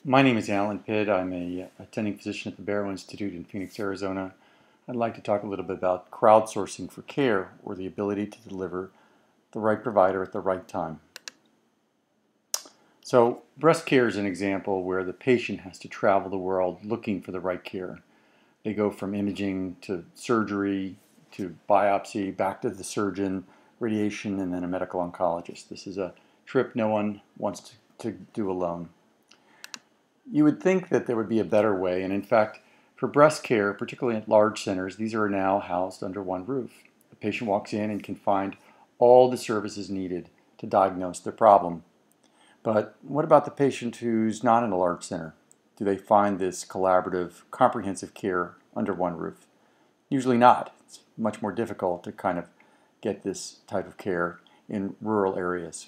My name is Alan Pitt. I'm a attending physician at the Barrow Institute in Phoenix, Arizona. I'd like to talk a little bit about crowdsourcing for care, or the ability to deliver the right provider at the right time. So breast care is an example where the patient has to travel the world looking for the right care. They go from imaging to surgery to biopsy, back to the surgeon, radiation, and then a medical oncologist. This is a trip no one wants to do alone. You would think that there would be a better way, and in fact, for breast care, particularly at large centers, these are now housed under one roof. The patient walks in and can find all the services needed to diagnose their problem. But what about the patient who's not in a large center? Do they find this collaborative, comprehensive care under one roof? Usually not. It's much more difficult to kind of get this type of care in rural areas.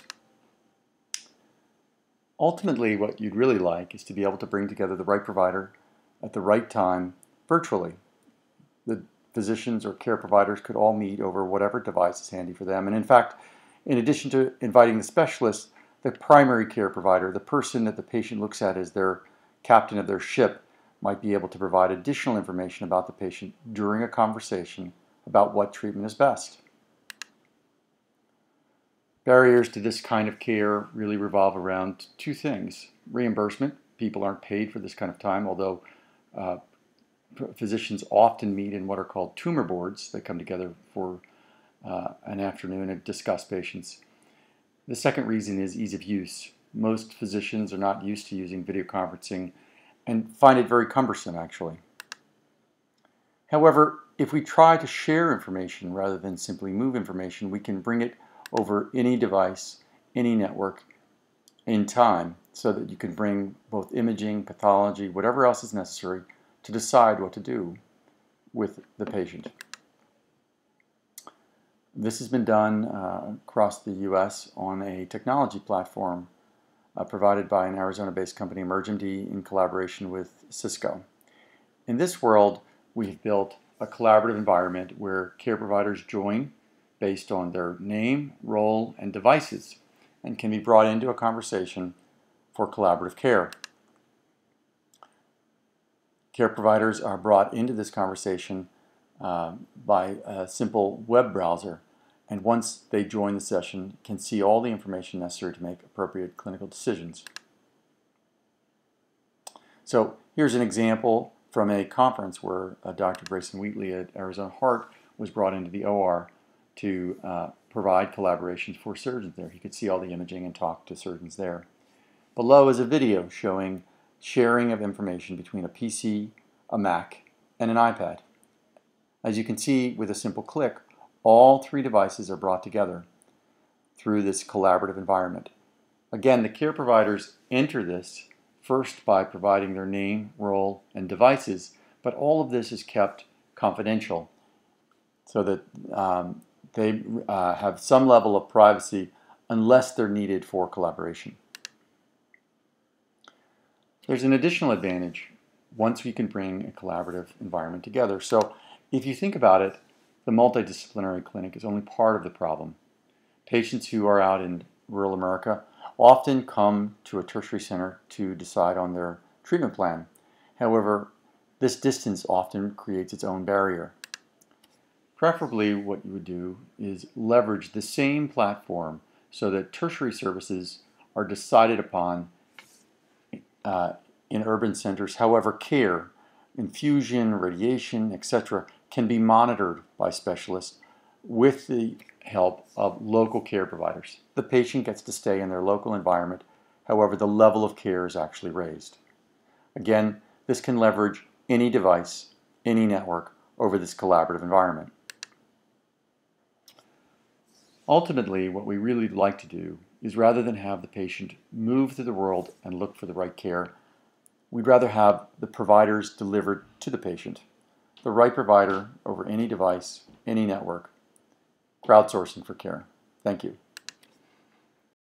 Ultimately, what you'd really like is to be able to bring together the right provider at the right time virtually. The physicians or care providers could all meet over whatever device is handy for them. And in fact, in addition to inviting the specialist, the primary care provider, the person that the patient looks at as their captain of their ship, might be able to provide additional information about the patient during a conversation about what treatment is best. Barriers to this kind of care really revolve around two things. Reimbursement. People aren't paid for this kind of time, although physicians often meet in what are called tumor boards. They come together for an afternoon and discuss patients. The second reason is ease of use. Most physicians are not used to using video conferencing and find it very cumbersome, actually. However, if we try to share information rather than simply move information, we can bring it over any device, any network, in time, so that you can bring both imaging, pathology, whatever else is necessary to decide what to do with the patient. This has been done across the U.S. on a technology platform provided by an Arizona-based company, EmergeMD, in collaboration with Cisco. In this world, we've built a collaborative environment where care providers join based on their name, role, and devices, and can be brought into a conversation for collaborative care. Care providers are brought into this conversation by a simple web browser, and once they join the session, can see all the information necessary to make appropriate clinical decisions. So here's an example from a conference where Dr. Grayson Wheatley at Arizona Heart was brought into the OR to provide collaborations for surgeons there. He could see all the imaging and talk to surgeons there. Below is a video showing sharing of information between a PC, a Mac, and an iPad. As you can see, with a simple click, all three devices are brought together through this collaborative environment. Again, the care providers enter this first by providing their name, role, and devices, but all of this is kept confidential so that they have some level of privacy unless they're needed for collaboration. There's an additional advantage once we can bring a collaborative environment together. So if you think about it, the multidisciplinary clinic is only part of the problem. Patients who are out in rural America often come to a tertiary center to decide on their treatment plan. However, this distance often creates its own barrier. Preferably, what you would do is leverage the same platform so that tertiary services are decided upon in urban centers. However, care, infusion, radiation, etc., can be monitored by specialists with the help of local care providers. The patient gets to stay in their local environment. However, the level of care is actually raised. Again, this can leverage any device, any network over this collaborative environment. Ultimately, what we really like to do is, rather than have the patient move through the world and look for the right care, we'd rather have the providers delivered to the patient, the right provider over any device, any network, crowdsourcing for care. Thank you.